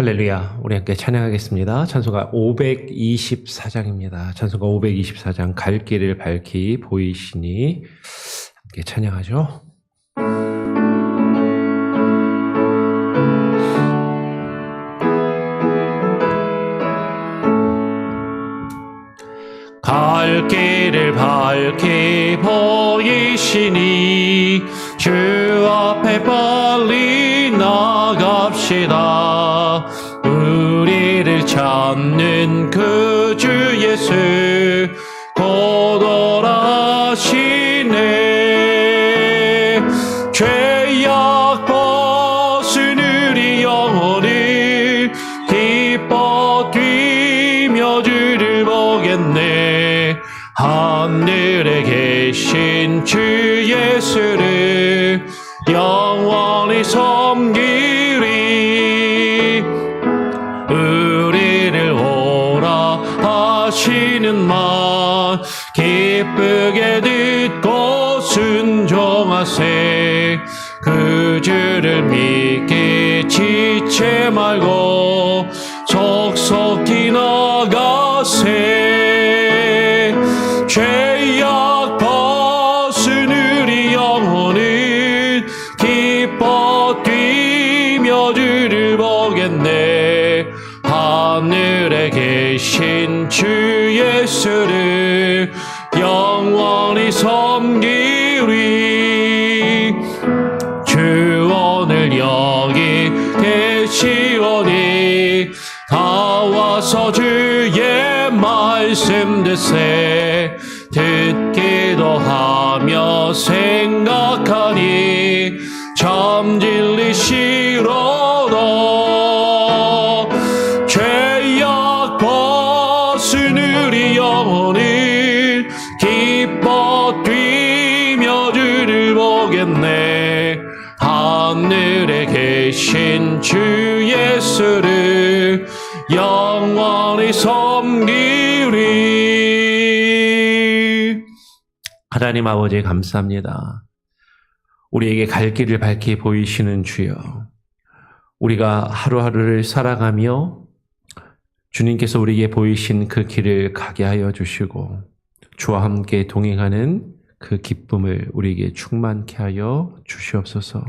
할렐루야. 우리 함께 찬양하겠습니다. 찬송가 524장입니다. 찬송가 524장 갈 길을 밝히 보이시니 함께 찬양하죠. 갈 길을 밝히 보이시니 주 앞에 빨리 나갑시다. 우리를 찾는 그 주 예수 곧 오라시네. 죄악 벗은 우리 영혼을 기뻐 뛰며 주를 보겠네. 하늘에 계신 주 예수를 영원히 섬기리. 우리를 오라 하시는 말 기쁘게 듣고 순종하세. 그 주를 믿기 지체 말고 속속히 나가세. 죄악 벗은 우리 영혼은 기뻐 뛰며 주를 보겠네. 하늘에 계신 주 예수를 영원히 섬기리. 주 오늘 여기 계시오니 다 와서 주의 말씀 듣세. 듣기도 하며 생각하니 참 진리시로다. 죄악 벗은 우리 영혼은 기뻐 뛰며 주를 보겠네. 하늘에 계신 주 예수를 영원히 섬기리. 하나님 아버지 감사합니다. 우리에게 갈 길을 밝히 보이시는 주여, 우리가 하루하루를 살아가며 주님께서 우리에게 보이신 그 길을 가게 하여 주시고 주와 함께 동행하는 그 기쁨을 우리에게 충만케 하여 주시옵소서.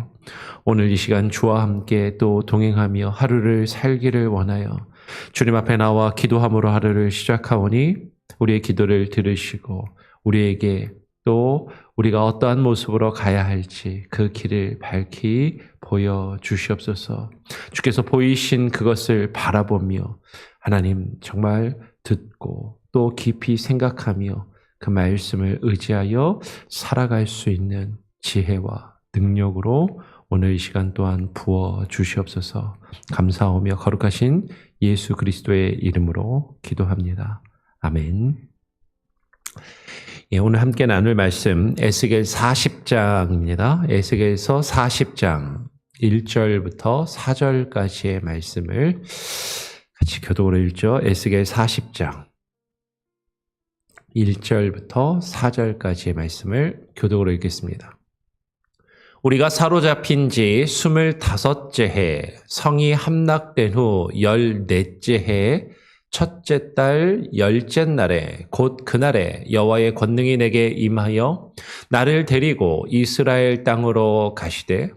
오늘 이 시간 주와 함께 또 동행하며 하루를 살기를 원하여 주님 앞에 나와 기도함으로 하루를 시작하오니 우리의 기도를 들으시고 우리에게 또 우리가 어떠한 모습으로 가야 할지 그 길을 밝히 보여주시옵소서. 주께서 보이신 그것을 바라보며 하나님 정말 듣고 또 깊이 생각하며 그 말씀을 의지하여 살아갈 수 있는 지혜와 능력으로 오늘 이 시간 또한 부어주시옵소서. 감사하며 거룩하신 예수 그리스도의 이름으로 기도합니다. 아멘. 예, 오늘 함께 나눌 말씀 에스겔 40장입니다. 에스겔서 40장 1절부터 4절까지의 말씀을 같이 교독으로 읽죠. 에스겔 40장 1절부터 4절까지의 말씀을 교독으로 읽겠습니다. 우리가 사로잡힌 지 25째 해, 성이 함락된 후 14째 해 첫째 달 10째 날에 곧 그날에 여호와의 권능이 내게 임하여 나를 데리고 이스라엘 땅으로 가시되,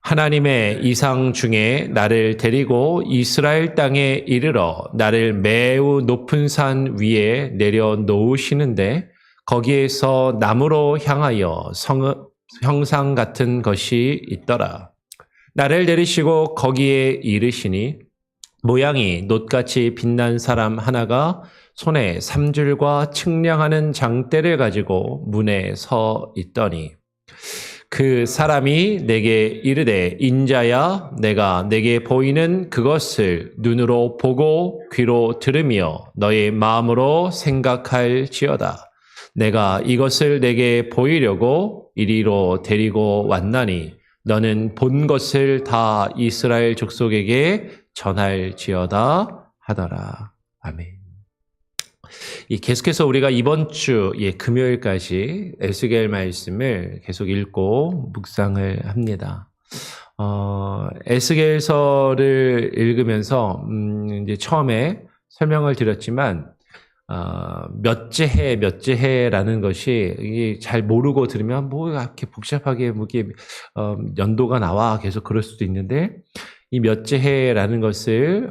하나님의 이상 중에 나를 데리고 이스라엘 땅에 이르러 나를 매우 높은 산 위에 내려 놓으시는데 거기에서 나무로 향하여 형상 같은 것이 있더라. 나를 내리시고 거기에 이르시니 모양이 놋같이 빛난 사람 하나가 손에 삼줄과 측량하는 장대를 가지고 문에 서 있더니 그 사람이 내게 이르되, 인자야, 내가 내게 보이는 그것을 눈으로 보고 귀로 들으며 너의 마음으로 생각할지어다. 내가 이것을 내게 보이려고 이리로 데리고 왔나니 너는 본 것을 다 이스라엘 족속에게 전할지어다 하더라. 아멘. 계속해서 우리가 이번 주 금요일까지 에스겔 말씀을 계속 읽고 묵상을 합니다. 에스겔서를 읽으면서 이제 처음에 설명을 드렸지만 몇째 해라는 것이 이게 잘 모르고 들으면 뭐 이렇게 복잡하게 뭐 이렇게 연도가 나와 계속 그럴 수도 있는데 이 몇째 해라는 것을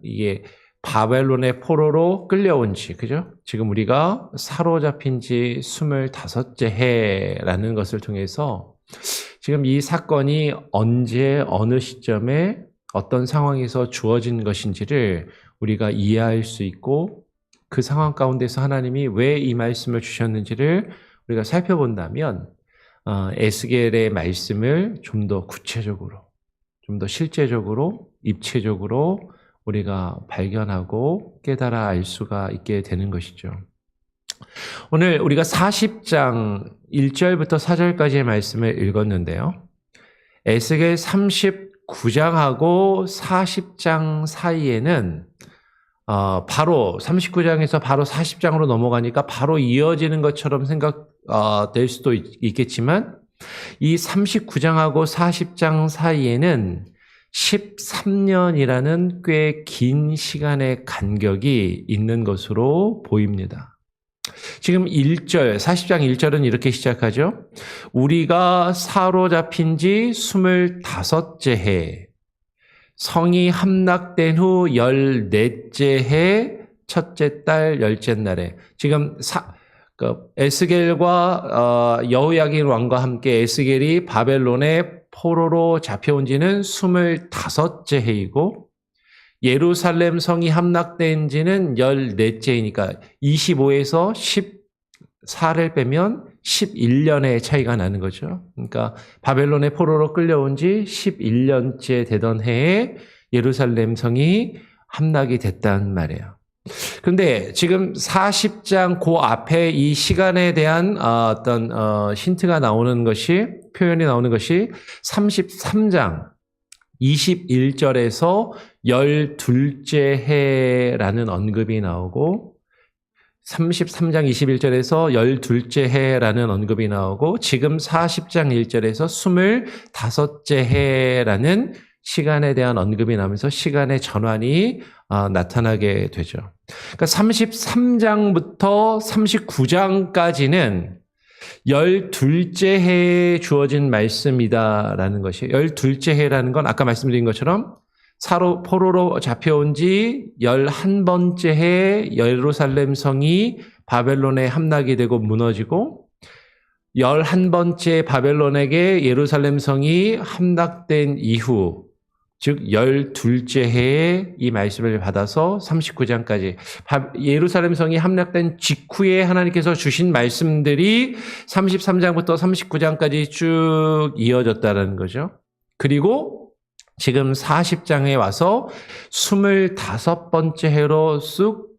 이게 바벨론의 포로로 끌려온 지, 그죠? 지금 우리가 사로잡힌 지 25째 해라는 것을 통해서 지금 이 사건이 언제, 어느 시점에 어떤 상황에서 주어진 것인지를 우리가 이해할 수 있고 그 상황 가운데서 하나님이 왜 이 말씀을 주셨는지를 우리가 살펴본다면 에스겔의 말씀을 좀 더 구체적으로, 좀 더 실제적으로, 입체적으로 우리가 발견하고 깨달아 알 수가 있게 되는 것이죠. 오늘 우리가 40장 1절부터 4절까지의 말씀을 읽었는데요. 에스겔 39장하고 40장 사이에는 바로 39장에서 바로 40장으로 넘어가니까 바로 이어지는 것처럼 생각될 수도 있겠지만 이 39장하고 40장 사이에는 13년이라는 꽤 긴 시간의 간격이 있는 것으로 보입니다. 지금 1절, 40장 1절은 이렇게 시작하죠. 우리가 사로잡힌 지 25째 해, 성이 함락된 후 14째 해, 첫째 달 10째 날에. 지금 에스겔과 여호야긴 왕과 함께 에스겔이 바벨론의 포로로 잡혀온 지는 25째 해이고 예루살렘 성이 함락된 지는 14째이니까 25에서 14를 빼면 11년의 차이가 나는 거죠. 그러니까 바벨론의 포로로 끌려온 지 11년째 되던 해에 예루살렘 성이 함락이 됐단 말이에요. 그런데 지금 40장 그 앞에 이 시간에 대한 어떤 힌트가 나오는 것이, 표현이 나오는 것이 33장 21절에서 12째 해라는 언급이 나오고 33장 21절에서 12째 해라는 언급이 나오고 지금 40장 1절에서 25째 해라는 시간에 대한 언급이 나오면서 시간의 전환이 나타나게 되죠. 그러니까 33장부터 39장까지는 12째 해에 주어진 말씀이다라는 것이, 12째 해라는 건 아까 말씀드린 것처럼 포로로 잡혀온 지 11번째 해에 예루살렘 성이 바벨론에 함락이 되고 무너지고 11번째 바벨론에게 예루살렘 성이 함락된 이후, 즉 12째 해에 이 말씀을 받아서 39장까지 예루살렘 성이 함락된 직후에 하나님께서 주신 말씀들이 33장부터 39장까지 쭉 이어졌다는 거죠. 그리고 지금 40장에 와서 25번째 해로 쑥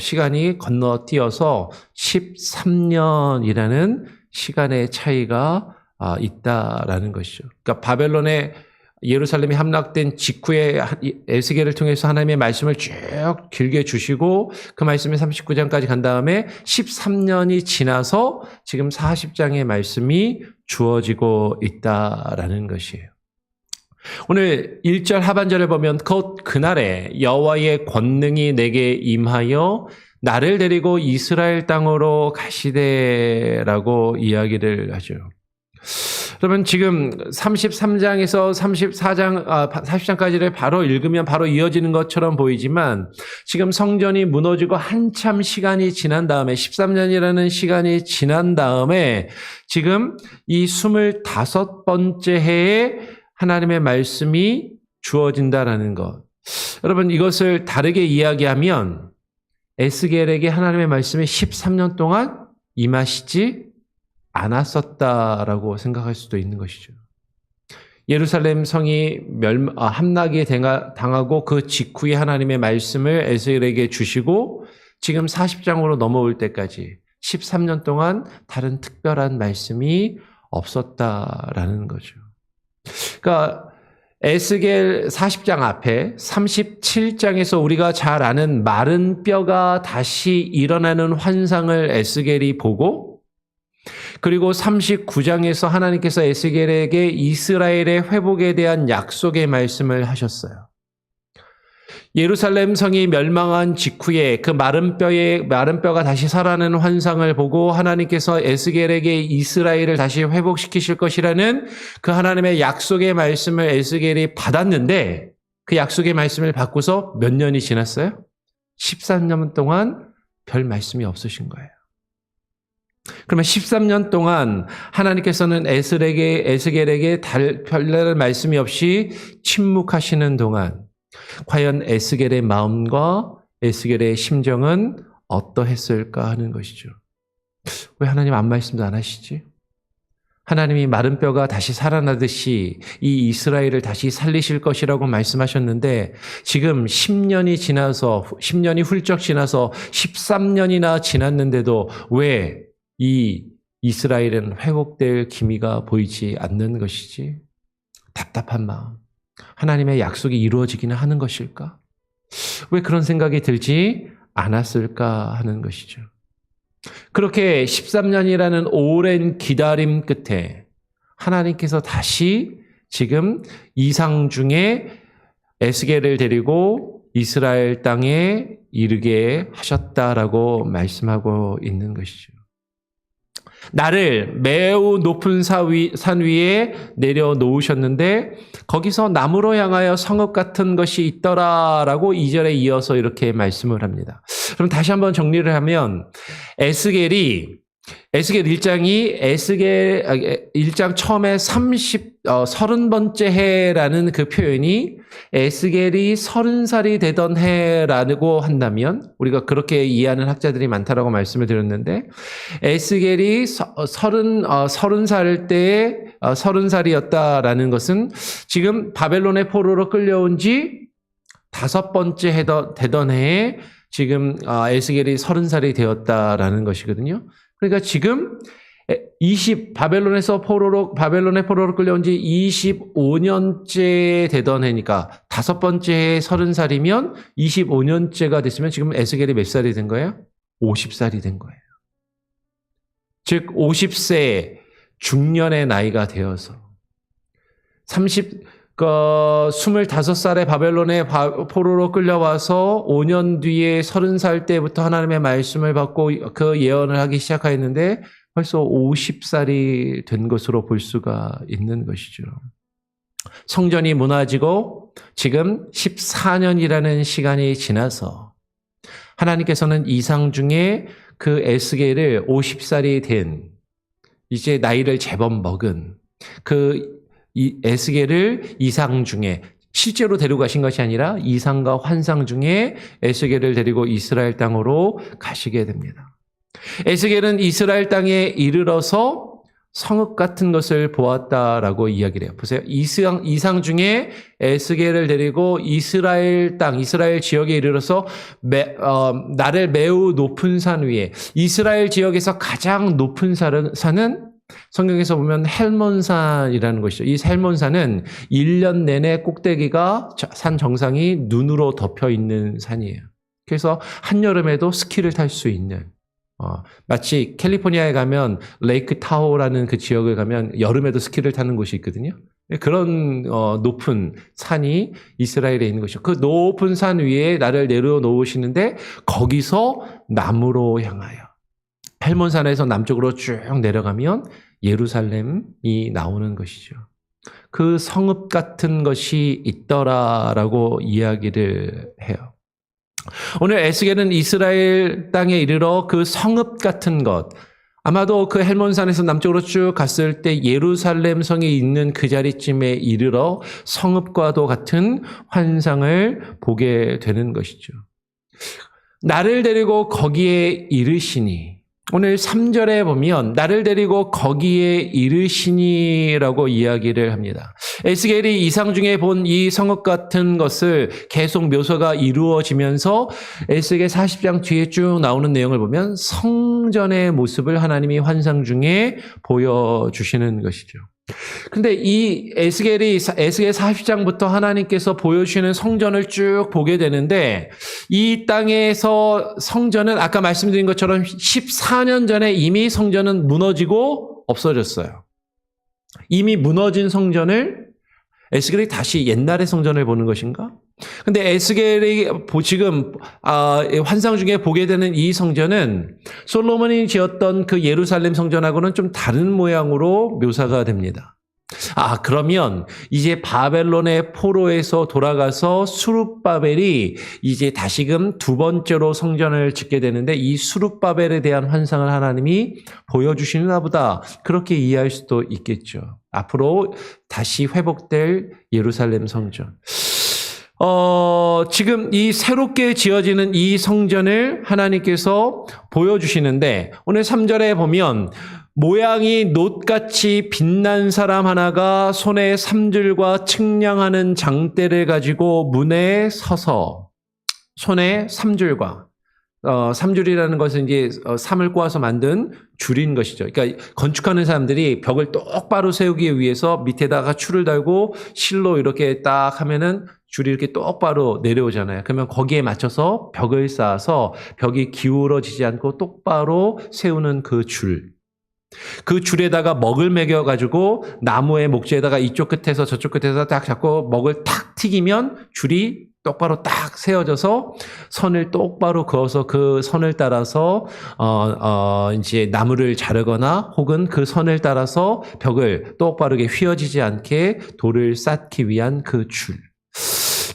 시간이 건너뛰어서 13년이라는 시간의 차이가 있다라는 것이죠. 그러니까 바벨론의 예루살렘이 함락된 직후에 에스겔을 통해서 하나님의 말씀을 쭉 길게 주시고 그 말씀이 39장까지 간 다음에 13년이 지나서 지금 40장의 말씀이 주어지고 있다라는 것이에요. 오늘 1절 하반절을 보면 곧 그날에 여호와의 권능이 내게 임하여 나를 데리고 이스라엘 땅으로 가시되라고 이야기를 하죠. 그러면 지금 33장에서 40장까지를 바로 읽으면 바로 이어지는 것처럼 보이지만 지금 성전이 무너지고 한참 시간이 지난 다음에 13년이라는 시간이 지난 다음에 지금 이 25번째 해에 하나님의 말씀이 주어진다라는 것. 여러분 이것을 다르게 이야기하면 에스겔에게 하나님의 말씀이 13년 동안 임하시지 않았었다라고 생각할 수도 있는 것이죠. 예루살렘 성이 함락이 당하고 그 직후에 하나님의 말씀을 에스겔에게 주시고 지금 40장으로 넘어올 때까지 13년 동안 다른 특별한 말씀이 없었다라는 거죠. 그러니까 에스겔 40장 앞에 37장에서 우리가 잘 아는 마른 뼈가 다시 일어나는 환상을 에스겔이 보고 그리고 39장에서 하나님께서 에스겔에게 이스라엘의 회복에 대한 약속의 말씀을 하셨어요. 예루살렘 성이 멸망한 직후에 그 마른 뼈가 다시 살아나는 환상을 보고 하나님께서 에스겔에게 이스라엘을 다시 회복시키실 것이라는 그 하나님의 약속의 말씀을 에스겔이 받았는데 그 약속의 말씀을 받고서 몇 년이 지났어요? 13년 동안 별 말씀이 없으신 거예요. 그러면 13년 동안 하나님께서는 에스겔에게 별다른 말씀이 없이 침묵하시는 동안 과연 에스겔의 마음과 에스겔의 심정은 어떠했을까 하는 것이죠. 왜 하나님 아무 말씀도 안 하시지? 하나님이 마른 뼈가 다시 살아나듯이 이 이스라엘을 다시 살리실 것이라고 말씀하셨는데 지금 10년이 훌쩍 지나서 13년이나 지났는데도 왜 이 이스라엘은 회복될 기미가 보이지 않는 것이지? 답답한 마음. 하나님의 약속이 이루어지기는 하는 것일까? 왜 그런 생각이 들지 않았을까 하는 것이죠. 그렇게 13년이라는 오랜 기다림 끝에 하나님께서 다시 지금 이상 중에 에스겔을 데리고 이스라엘 땅에 이르게 하셨다라고 말씀하고 있는 것이죠. 나를 매우 높은 산 위에 내려놓으셨는데 거기서 나무로 향하여 성읍 같은 것이 있더라라고 2절에 이어서 이렇게 말씀을 합니다. 그럼 다시 한번 정리를 하면 에스겔 1장이 에스겔 1장 처음에 30번째 해라는 그 표현이 에스겔이 30살이 되던 해라고 한다면 우리가 그렇게 이해하는 학자들이 많다라고 말씀을 드렸는데 에스겔이 30살 때에 30살이었다라는 것은 지금 바벨론의 포로로 끌려온 지 5번째 되던 해에 지금 에스겔이 30살이 되었다라는 것이거든요. 그러니까 지금 바벨론의 포로로 끌려온 지 25년째 되던 해니까 5번째 해에 30살이면 25년째가 됐으면 지금 에스겔이 몇 살이 된 거예요? 50살이 된 거예요. 즉 50세 중년의 나이가 되어서 25살에 바벨론의 포로로 끌려와서 5년 뒤에 30살 때부터 하나님의 말씀을 받고 그 예언을 하기 시작하였는데 벌써 50살이 된 것으로 볼 수가 있는 것이죠. 성전이 무너지고 지금 14년이라는 시간이 지나서 하나님께서는 이상 중에 그 에스겔을 50살이 된 이제 나이를 제법 먹은 이 에스겔을 이상 중에 실제로 데리고 가신 것이 아니라 이상과 환상 중에 에스겔을 데리고 이스라엘 땅으로 가시게 됩니다. 에스겔은 이스라엘 땅에 이르러서 성읍 같은 것을 보았다라고 이야기를 해요. 보세요. 이상 중에 에스겔을 데리고 이스라엘 땅, 이스라엘 지역에 이르러서 나를 매우 높은 산 위에 이스라엘 지역에서 가장 높은 산은 성경에서 보면 헬몬산이라는 것이죠. 이 헬몬산은 1년 내내 꼭대기가 산 정상이 눈으로 덮여 있는 산이에요. 그래서 한여름에도 스키를 탈 수 있는 마치 캘리포니아에 가면 레이크 타호라는 그 지역을 가면 여름에도 스키를 타는 곳이 있거든요. 그런 높은 산이 이스라엘에 있는 것이죠. 그 높은 산 위에 나를 내려놓으시는데 거기서 남으로 향하여 헬몬산에서 남쪽으로 쭉 내려가면 예루살렘이 나오는 것이죠. 그 성읍 같은 것이 있더라라고 이야기를 해요. 오늘 에스겔은 이스라엘 땅에 이르러 그 성읍 같은 것, 아마도 그 헬몬산에서 남쪽으로 쭉 갔을 때 예루살렘 성이 있는 그 자리쯤에 이르러 성읍과도 같은 환상을 보게 되는 것이죠. 나를 데리고 거기에 이르시니, 오늘 3절에 보면 나를 데리고 거기에 이르시니라고 이야기를 합니다. 에스겔이 이상 중에 본 이 성읍 같은 것을 계속 묘사가 이루어지면서 에스겔 40장 뒤에 쭉 나오는 내용을 보면 성전의 모습을 하나님이 환상 중에 보여주시는 것이죠. 근데 이 에스겔 40장부터 하나님께서 보여주시는 성전을 쭉 보게 되는데 이 땅에서 성전은 아까 말씀드린 것처럼 14년 전에 이미 성전은 무너지고 없어졌어요. 이미 무너진 성전을 에스겔이 다시 옛날의 성전을 보는 것인가? 근데 에스겔이 지금 환상 중에 보게 되는 이 성전은 솔로몬이 지었던 그 예루살렘 성전하고는 좀 다른 모양으로 묘사가 됩니다. 그러면 이제 바벨론의 포로에서 돌아가서 수룹바벨이 이제 다시금 두 번째로 성전을 짓게 되는데 이 수룹바벨에 대한 환상을 하나님이 보여주시나 보다, 그렇게 이해할 수도 있겠죠. 앞으로 다시 회복될 예루살렘 성전. 지금 이 새롭게 지어지는 이 성전을 하나님께서 보여주시는데, 오늘 3절에 보면 모양이 놋같이 빛난 사람 하나가 손에 삼줄과 측량하는 장대를 가지고 문에 서서, 손에 삼줄과, 삼줄이라는 것은 이제 삼을 꼬아서 만든 줄인 것이죠. 그러니까 건축하는 사람들이 벽을 똑바로 세우기 위해서 밑에다가 줄을 달고 실로 이렇게 딱 하면은 줄이 이렇게 똑바로 내려오잖아요. 그러면 거기에 맞춰서 벽을 쌓아서 벽이 기울어지지 않고 똑바로 세우는 그 줄. 그 줄에다가 먹을 매겨가지고 나무의 목재에다가 이쪽 끝에서 저쪽 끝에서 딱 잡고 먹을 탁 튀기면 줄이 똑바로 딱 세워져서 선을 똑바로 그어서 그 선을 따라서 이제 나무를 자르거나 혹은 그 선을 따라서 벽을 똑바르게 휘어지지 않게 돌을 쌓기 위한 그 줄.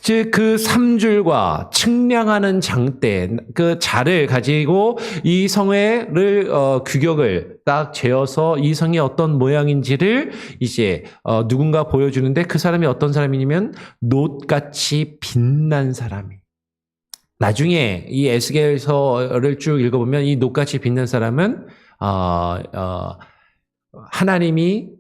즉 그 삼줄과 측량하는 장대, 그 자를 가지고 이 성회를 규격을 딱 재어서 이 성이 어떤 모양인지를 이제 누군가 보여주는데, 그 사람이 어떤 사람이냐면 놋같이 빛난 사람이. 나중에 이 에스겔서를 쭉 읽어보면 이 놋같이 빛난 사람은 하나님이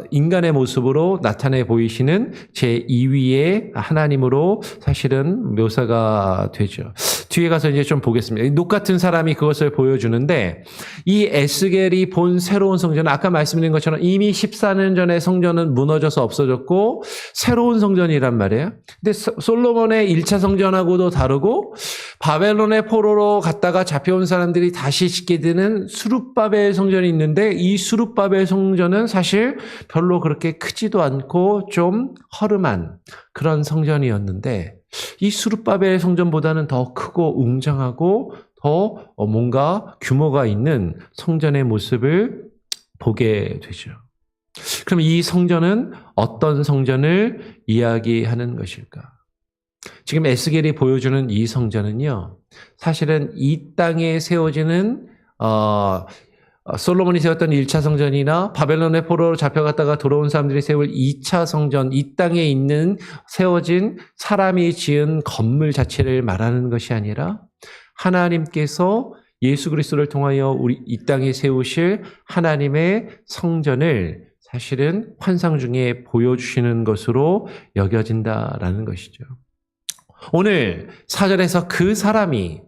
인간의 모습으로 나타내 보이시는 제2위의 하나님으로 사실은 묘사가 되죠. 뒤에 가서 이제 좀 보겠습니다. 놋 같은 사람이 그것을 보여주는데, 이 에스겔이 본 새로운 성전은 아까 말씀드린 것처럼 이미 14년 전에 성전은 무너져서 없어졌고 새로운 성전이란 말이에요. 근데 솔로몬의 1차 성전하고도 다르고 바벨론의 포로로 갔다가 잡혀온 사람들이 다시 짓게 되는 수룹바벨 성전이 있는데, 이 수룹바벨 성전은 사실 별로 그렇게 크지도 않고 좀 허름한 그런 성전이었는데, 이 수룹바벨 성전보다는 더 크고 웅장하고 더 뭔가 규모가 있는 성전의 모습을 보게 되죠. 그럼 이 성전은 어떤 성전을 이야기하는 것일까? 지금 에스겔이 보여주는 이 성전은요, 사실은 이 땅에 세워지는 솔로몬이 세웠던 1차 성전이나 바벨론의 포로로 잡혀갔다가 돌아온 사람들이 세울 2차 성전, 이 땅에 있는 세워진 사람이 지은 건물 자체를 말하는 것이 아니라 하나님께서 예수 그리스도를 통하여 우리 이 땅에 세우실 하나님의 성전을 사실은 환상 중에 보여주시는 것으로 여겨진다라는 것이죠. 오늘 4절에서 그 사람이,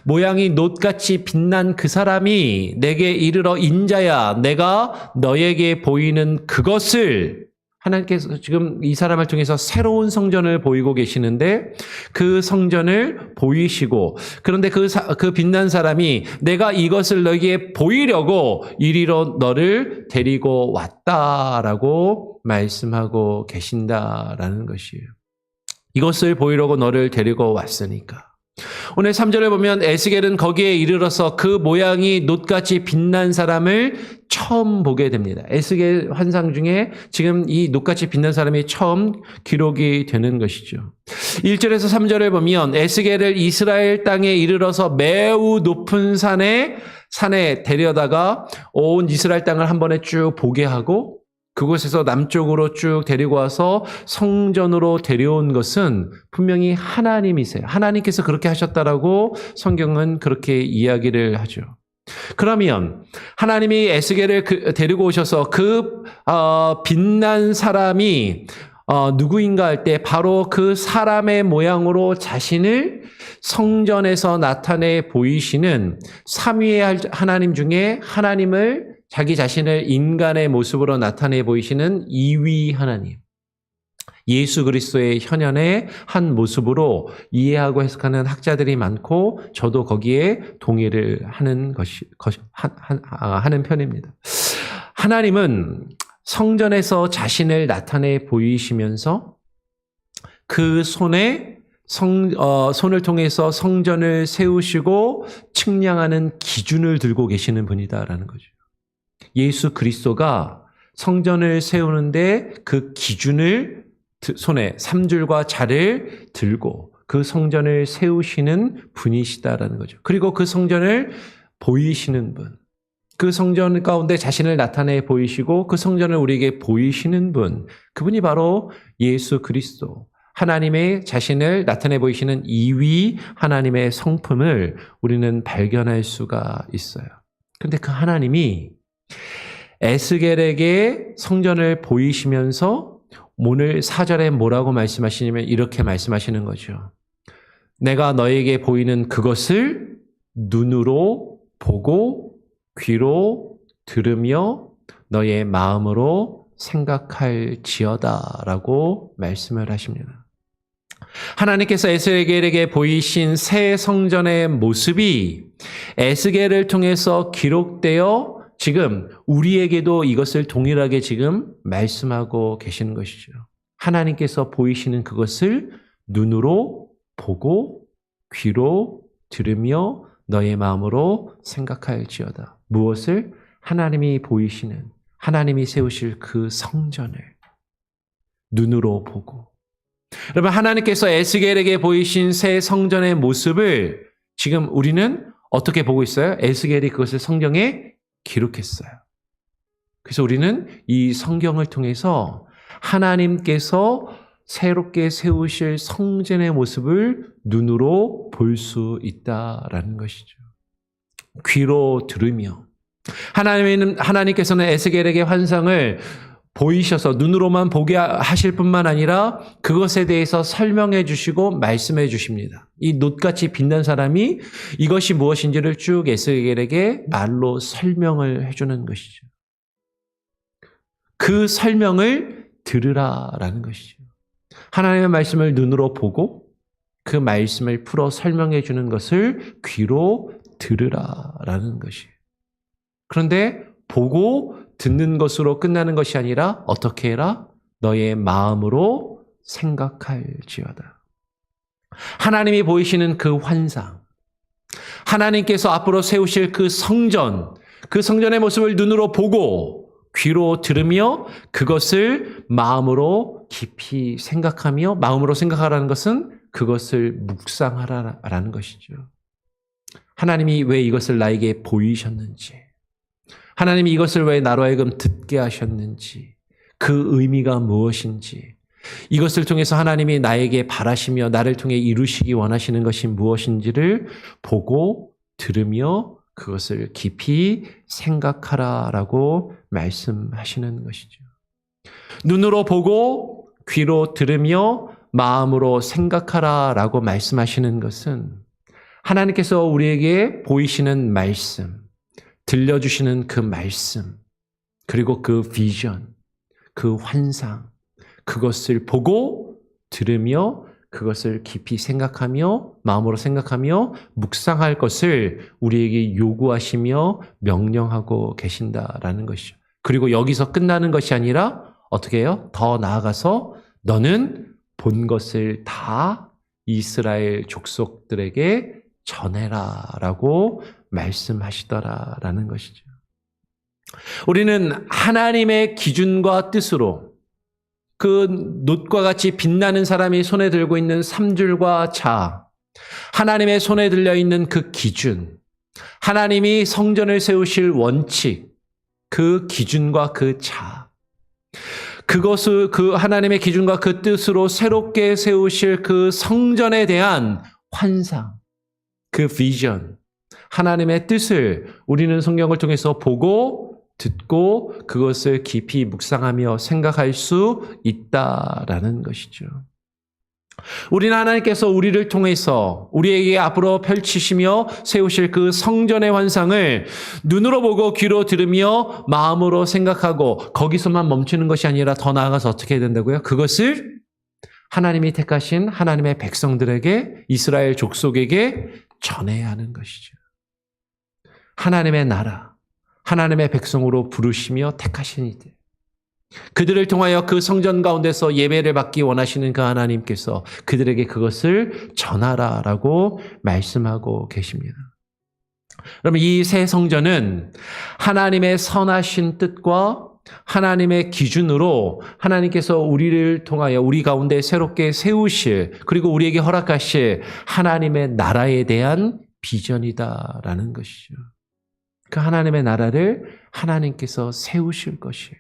모양이 놋같이 빛난 그 사람이 내게 이르러 인자야, 내가 너에게 보이는 그것을, 하나님께서 지금 이 사람을 통해서 새로운 성전을 보이고 계시는데, 그 성전을 보이시고, 그런데 그 빛난 사람이 내가 이것을 너에게 보이려고 이리로 너를 데리고 왔다라고 말씀하고 계신다라는 것이에요. 이것을 보이려고 너를 데리고 왔으니까. 오늘 3절에 보면 에스겔은 거기에 이르러서 그 모양이 놋같이 빛난 사람을 처음 보게 됩니다. 에스겔 환상 중에 지금 이 놋같이 빛난 사람이 처음 기록이 되는 것이죠. 1절에서 3절을 보면 에스겔을 이스라엘 땅에 이르러서 매우 높은 산에 데려다가 온 이스라엘 땅을 한 번에 쭉 보게 하고, 그곳에서 남쪽으로 쭉 데리고 와서 성전으로 데려온 것은 분명히 하나님이세요. 하나님께서 그렇게 하셨다라고 성경은 그렇게 이야기를 하죠. 그러면 하나님이 에스겔을 데리고 오셔서 그 빛난 사람이 누구인가 할 때 바로 그 사람의 모양으로 자신을 성전에서 나타내 보이시는 삼위의 하나님 중에 하나님을, 자기 자신을 인간의 모습으로 나타내 보이시는 2위 하나님, 예수 그리스도의 현현의 한 모습으로 이해하고 해석하는 학자들이 많고, 저도 거기에 동의를 하는 편입니다. 하나님은 성전에서 자신을 나타내 보이시면서 그 손을 통해서 성전을 세우시고 측량하는 기준을 들고 계시는 분이다라는 거죠. 예수 그리스도가 성전을 세우는데 그 기준을 손에 삼줄과 자를 들고 그 성전을 세우시는 분이시다라는 거죠. 그리고 그 성전을 보이시는 분, 그 성전 가운데 자신을 나타내 보이시고 그 성전을 우리에게 보이시는 분, 그분이 바로 예수 그리스도, 하나님의 자신을 나타내 보이시는 이위 하나님의 성품을 우리는 발견할 수가 있어요. 그런데 그 하나님이 에스겔에게 성전을 보이시면서 오늘 4절에 뭐라고 말씀하시냐면 이렇게 말씀하시는 거죠. 내가 너에게 보이는 그것을 눈으로 보고 귀로 들으며 너의 마음으로 생각할지어다 라고 말씀을 하십니다. 하나님께서 에스겔에게 보이신 새 성전의 모습이 에스겔을 통해서 기록되어 지금 우리에게도 이것을 동일하게 지금 말씀하고 계시는 것이죠. 하나님께서 보이시는 그것을 눈으로 보고 귀로 들으며 너의 마음으로 생각할지어다. 무엇을? 하나님이 보이시는, 하나님이 세우실 그 성전을 눈으로 보고. 여러분, 하나님께서 에스겔에게 보이신 새 성전의 모습을 지금 우리는 어떻게 보고 있어요? 에스겔이 그것을 성경에 기록했어요. 그래서 우리는 이 성경을 통해서 하나님께서 새롭게 세우실 성전의 모습을 눈으로 볼 수 있다라는 것이죠. 귀로 들으며 하나님께서는 에스겔에게 환상을 보이셔서 눈으로만 보게 하실 뿐만 아니라 그것에 대해서 설명해 주시고 말씀해 주십니다. 이 놋같이 빛난 사람이 이것이 무엇인지를 쭉 에스겔에게 말로 설명을 해주는 것이죠. 그 설명을 들으라라는 것이죠. 하나님의 말씀을 눈으로 보고 그 말씀을 풀어 설명해 주는 것을 귀로 들으라라는 것이에요. 그런데 보고 듣는 것으로 끝나는 것이 아니라 어떻게 해라? 너의 마음으로 생각할지어다. 하나님이 보이시는 그 환상, 하나님께서 앞으로 세우실 그 성전의 모습을 눈으로 보고 귀로 들으며 그것을 마음으로 깊이 생각하며, 마음으로 생각하라는 것은 그것을 묵상하라라는 것이죠. 하나님이 왜 이것을 나에게 보이셨는지, 하나님이 이것을 왜 나로 하여금 듣게 하셨는지, 그 의미가 무엇인지, 이것을 통해서 하나님이 나에게 바라시며 나를 통해 이루시기 원하시는 것이 무엇인지를 보고 들으며 그것을 깊이 생각하라라고 말씀하시는 것이죠. 눈으로 보고 귀로 들으며 마음으로 생각하라라고 말씀하시는 것은 하나님께서 우리에게 보이시는 말씀, 들려주시는 그 말씀, 그리고 그 비전, 그 환상, 그것을 보고 들으며 그것을 깊이 생각하며 마음으로 생각하며 묵상할 것을 우리에게 요구하시며 명령하고 계신다라는 것이죠. 그리고 여기서 끝나는 것이 아니라 어떻게 해요? 더 나아가서 너는 본 것을 다 이스라엘 족속들에게 전해라라고 말씀하시더라라는 것이죠. 우리는 하나님의 기준과 뜻으로 그 놋과 같이 빛나는 사람이 손에 들고 있는 삼줄과 자, 하나님의 손에 들려있는 그 기준, 하나님이 성전을 세우실 원칙, 그 기준과 그 자, 그것을 그 하나님의 기준과 그 뜻으로 새롭게 세우실 그 성전에 대한 환상, 그 비전, 하나님의 뜻을 우리는 성경을 통해서 보고 듣고 그것을 깊이 묵상하며 생각할 수 있다라는 것이죠. 우리는 하나님께서 우리를 통해서 우리에게 앞으로 펼치시며 세우실 그 성전의 환상을 눈으로 보고 귀로 들으며 마음으로 생각하고 거기서만 멈추는 것이 아니라 더 나아가서 어떻게 해야 된다고요? 그것을 하나님이 택하신 하나님의 백성들에게, 이스라엘 족속에게 전해야 하는 것이죠. 하나님의 나라, 하나님의 백성으로 부르시며 택하신 이들, 그들을 통하여 그 성전 가운데서 예배를 받기 원하시는 그 하나님께서 그들에게 그것을 전하라라고 말씀하고 계십니다. 그러면 이 새 성전은 하나님의 선하신 뜻과 하나님의 기준으로 하나님께서 우리를 통하여 우리 가운데 새롭게 세우실, 그리고 우리에게 허락하실 하나님의 나라에 대한 비전이다라는 것이죠. 그 하나님의 나라를 하나님께서 세우실 것이에요.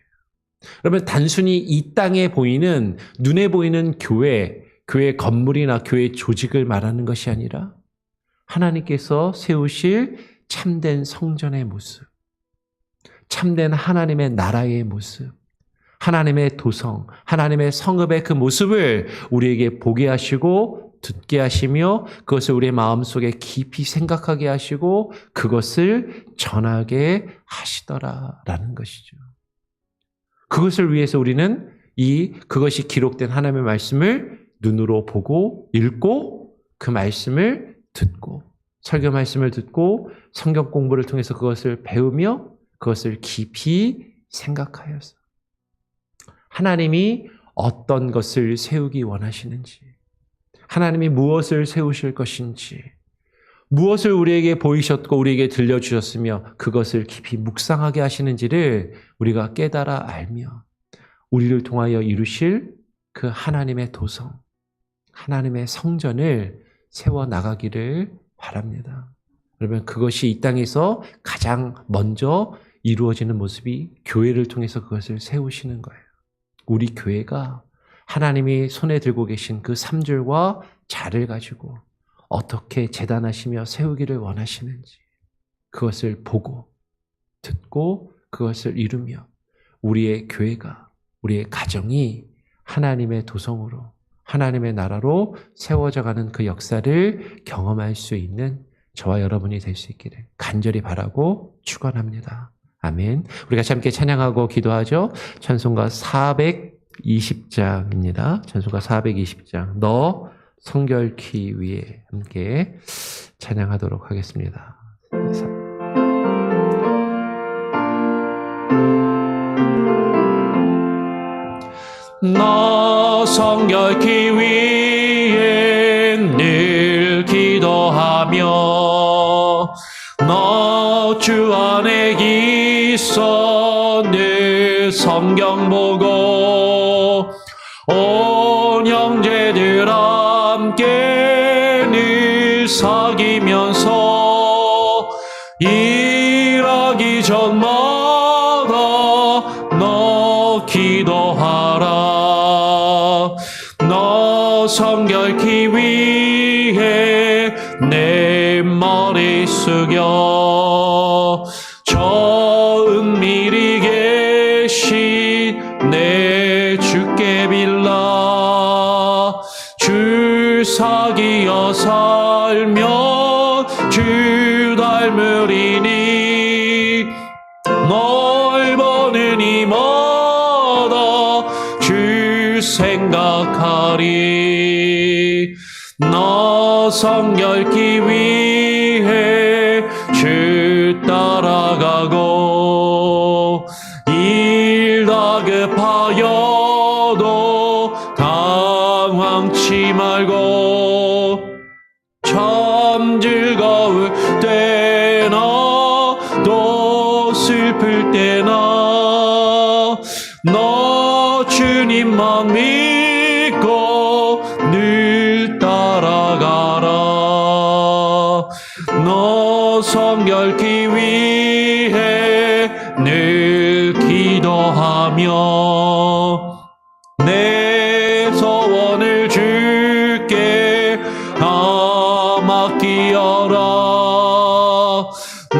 그러면 단순히 이 땅에 보이는, 눈에 보이는 교회 건물이나 교회 조직을 말하는 것이 아니라 하나님께서 세우실 참된 성전의 모습, 참된 하나님의 나라의 모습, 하나님의 도성, 하나님의 성읍의 그 모습을 우리에게 보게 하시고 듣게 하시며 그것을 우리의 마음속에 깊이 생각하게 하시고 그것을 전하게 하시더라라는 것이죠. 그것을 위해서 우리는 그것이 기록된 하나님의 말씀을 눈으로 보고 읽고 그 말씀을 듣고 설교 말씀을 듣고 성경 공부를 통해서 그것을 배우며 그것을 깊이 생각하여서 하나님이 어떤 것을 세우기 원하시는지, 하나님이 무엇을 세우실 것인지, 무엇을 우리에게 보이셨고 우리에게 들려주셨으며 그것을 깊이 묵상하게 하시는지를 우리가 깨달아 알며 우리를 통하여 이루실 그 하나님의 도성, 하나님의 성전을 세워나가기를 바랍니다. 그러면 그것이 이 땅에서 가장 먼저 이루어지는 모습이 교회를 통해서 그것을 세우시는 거예요. 우리 교회가 하나님이 손에 들고 계신 그 3줄과 자를 가지고 어떻게 재단하시며 세우기를 원하시는지 그것을 보고 듣고 그것을 이루며 우리의 교회가, 우리의 가정이 하나님의 도성으로, 하나님의 나라로 세워져가는 그 역사를 경험할 수 있는 저와 여러분이 될 수 있기를 간절히 바라고 축원합니다. 아멘. 우리 같이 함께 찬양하고 기도하죠. 찬송가 420장입니다. 찬송가 420장. 너 성결키 위에 함께 찬양하도록 하겠습니다. 너 성결키 위에 늘 기도하며 너 주 안에 있어 늘 성경 보고 온 형제들 함께 늘 사귀면서 일하기 전마다 너 기도하라. 너 성결키 위해 내 머리 숙여 저 은밀히 계신 내 주께 빌라. 주 사귀어 살며 주 닮으리니 널 보는 이마다 주 생각하리. 너 성결키 위해 주 따라가고 일 다급하여도 당황치 말고 참 즐거울 때나 또 슬플 때나 너 주님만 믿고 늘 따라가라. 너 성결키 위해 늘 기도하며 내 소원을 주께 다 맡기어라.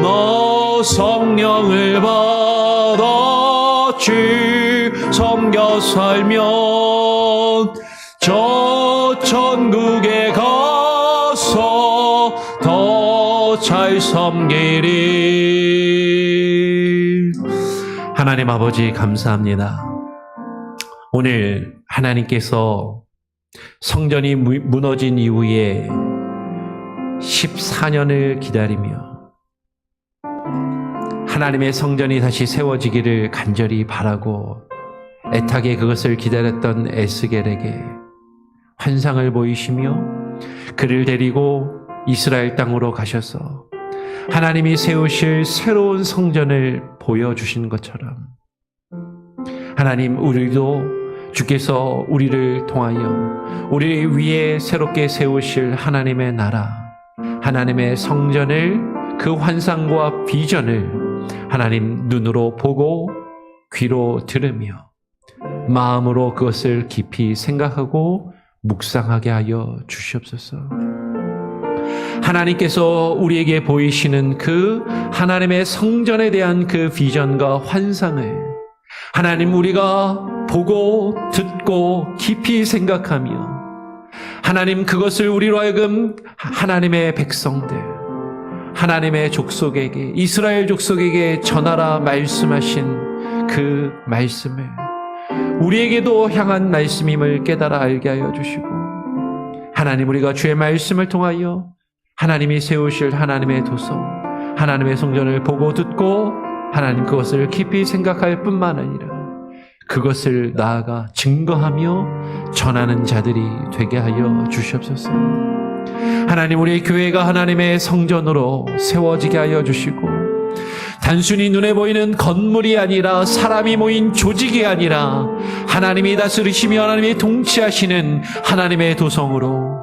너 성령을 받아 주 섬겨 살면 저 천국에 가서 더 잘 섬기리. 하나님 아버지 감사합니다. 오늘 하나님께서 성전이 무너진 이후에 14년을 기다리며 하나님의 성전이 다시 세워지기를 간절히 바라고 애타게 그것을 기다렸던 에스겔에게 환상을 보이시며 그를 데리고 이스라엘 땅으로 가셔서 하나님이 세우실 새로운 성전을 보여주신 것처럼 하나님, 우리도 주께서 우리를 통하여 우리 위에 새롭게 세우실 하나님의 나라, 하나님의 성전을, 그 환상과 비전을 하나님 눈으로 보고 귀로 들으며 마음으로 그것을 깊이 생각하고 묵상하게 하여 주시옵소서. 하나님께서 우리에게 보이시는 그 하나님의 성전에 대한 그 비전과 환상을 하나님, 우리가 보고 듣고 깊이 생각하며 하나님, 그것을 우리로 하여금 하나님의 백성들, 하나님의 족속에게, 이스라엘 족속에게 전하라 말씀하신 그 말씀을 우리에게도 향한 말씀임을 깨달아 알게 하여 주시고, 하나님, 우리가 주의 말씀을 통하여 하나님이 세우실 하나님의 도성, 하나님의 성전을 보고 듣고 하나님 그것을 깊이 생각할 뿐만 아니라 그것을 나아가 증거하며 전하는 자들이 되게 하여 주시옵소서. 하나님, 우리 교회가 하나님의 성전으로 세워지게 하여 주시고, 단순히 눈에 보이는 건물이 아니라 사람이 모인 조직이 아니라 하나님이 다스리시며 하나님이 통치하시는 하나님의 도성으로,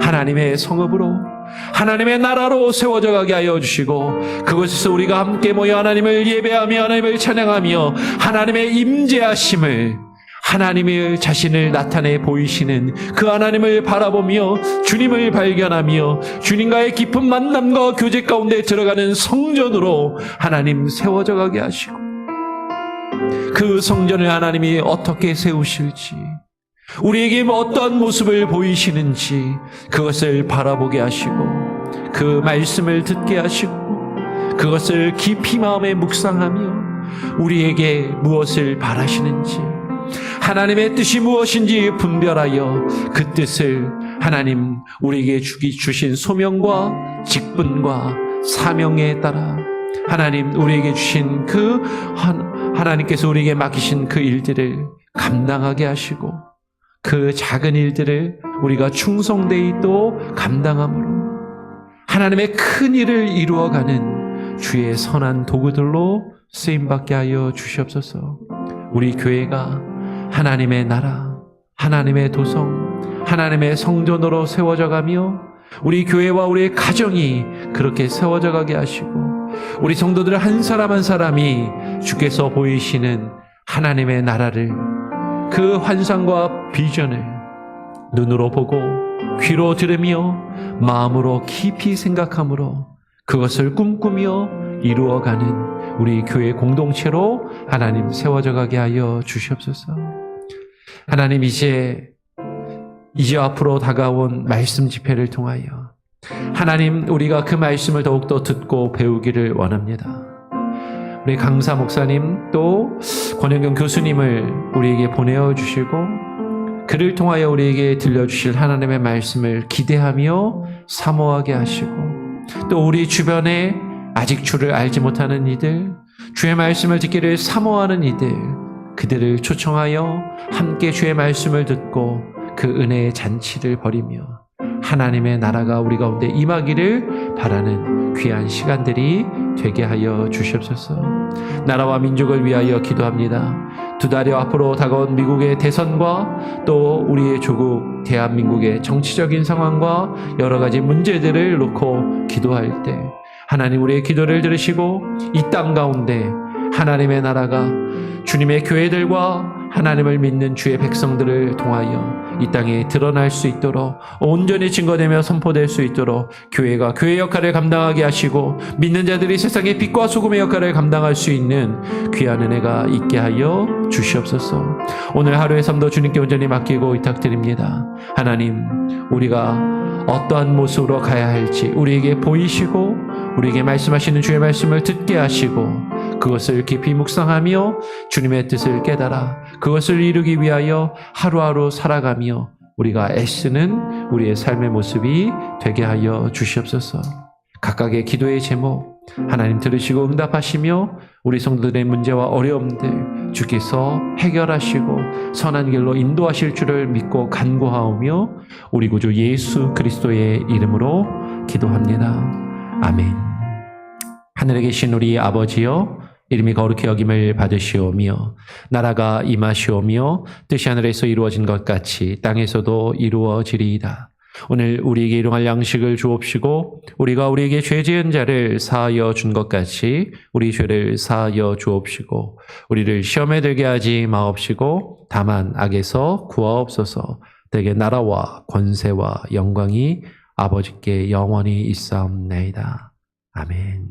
하나님의 성읍으로, 하나님의 나라로 세워져 가게 하여 주시고, 그곳에서 우리가 함께 모여 하나님을 예배하며 하나님을 찬양하며 하나님의 임재하심을, 하나님의 자신을 나타내 보이시는 그 하나님을 바라보며 주님을 발견하며 주님과의 깊은 만남과 교제 가운데 들어가는 성전으로 하나님 세워져 가게 하시고, 그 성전을 하나님이 어떻게 세우실지, 우리에게 어떠한 모습을 보이시는지 그것을 바라보게 하시고, 그 말씀을 듣게 하시고, 그것을 깊이 마음에 묵상하며 우리에게 무엇을 바라시는지, 하나님의 뜻이 무엇인지 분별하여 그 뜻을 하나님 우리에게 주신 소명과 직분과 사명에 따라 하나님 우리에게 주신 그 하나님께서 우리에게 맡기신 그 일들을 감당하게 하시고, 그 작은 일들을 우리가 충성되이 또 감당함으로 하나님의 큰 일을 이루어가는 주의 선한 도구들로 쓰임받게 하여 주시옵소서. 우리 교회가 하나님의 나라, 하나님의 도성, 하나님의 성전으로 세워져 가며 우리 교회와 우리의 가정이 그렇게 세워져 가게 하시고, 우리 성도들 한 사람 한 사람이 주께서 보이시는 하나님의 나라를, 그 환상과 비전을 눈으로 보고 귀로 들으며 마음으로 깊이 생각함으로 그것을 꿈꾸며 이루어가는 우리 교회 공동체로 하나님 세워져 가게 하여 주시옵소서. 하나님, 이제 앞으로 다가온 말씀 집회를 통하여 하나님 우리가 그 말씀을 더욱더 듣고 배우기를 원합니다. 우리 강사 목사님 또 권영경 교수님을 우리에게 보내어 주시고, 그를 통하여 우리에게 들려주실 하나님의 말씀을 기대하며 사모하게 하시고, 또 우리 주변에 아직 주를 알지 못하는 이들, 주의 말씀을 듣기를 사모하는 이들, 그들을 초청하여 함께 주의 말씀을 듣고 그 은혜의 잔치를 벌이며 하나님의 나라가 우리 가운데 임하기를 바라는 귀한 시간들이 되게 하여 주시옵소서. 나라와 민족을 위하여 기도합니다. 두 달여 앞으로 다가온 미국의 대선과 또 우리의 조국 대한민국의 정치적인 상황과 여러 가지 문제들을 놓고 기도할 때 하나님 우리의 기도를 들으시고 이 땅 가운데 하나님의 나라가 주님의 교회들과 하나님을 믿는 주의 백성들을 통하여 이 땅에 드러날 수 있도록 온전히 증거되며 선포될 수 있도록 교회가 교회 역할을 감당하게 하시고, 믿는 자들이 세상의 빛과 소금의 역할을 감당할 수 있는 귀한 은혜가 있게 하여 주시옵소서. 오늘 하루의 삶도 주님께 온전히 맡기고 의탁드립니다. 하나님, 우리가 어떠한 모습으로 가야 할지 우리에게 보이시고 우리에게 말씀하시는 주의 말씀을 듣게 하시고, 그것을 깊이 묵상하며 주님의 뜻을 깨달아 그것을 이루기 위하여 하루하루 살아가며 우리가 애쓰는 우리의 삶의 모습이 되게 하여 주시옵소서. 각각의 기도의 제목 하나님 들으시고 응답하시며 우리 성도들의 문제와 어려움들 주께서 해결하시고 선한 길로 인도하실 줄을 믿고 간구하오며 우리 구주 예수 그리스도의 이름으로 기도합니다. 아멘. 하늘에 계신 우리 아버지여, 이름이 거룩히 여김을 받으시오며 나라가 임하시오며 뜻이 하늘에서 이루어진 것 같이 땅에서도 이루어지리이다. 오늘 우리에게 일용할 양식을 주옵시고 우리가 우리에게 죄 지은 자를 사하여 준 것 같이 우리 죄를 사하여 주옵시고 우리를 시험에 들게 하지 마옵시고 다만 악에서 구하옵소서. 대개 나라와 권세와 영광이 아버지께 영원히 있사옵나이다. 아멘.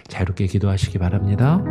자유롭게 기도하시기 바랍니다.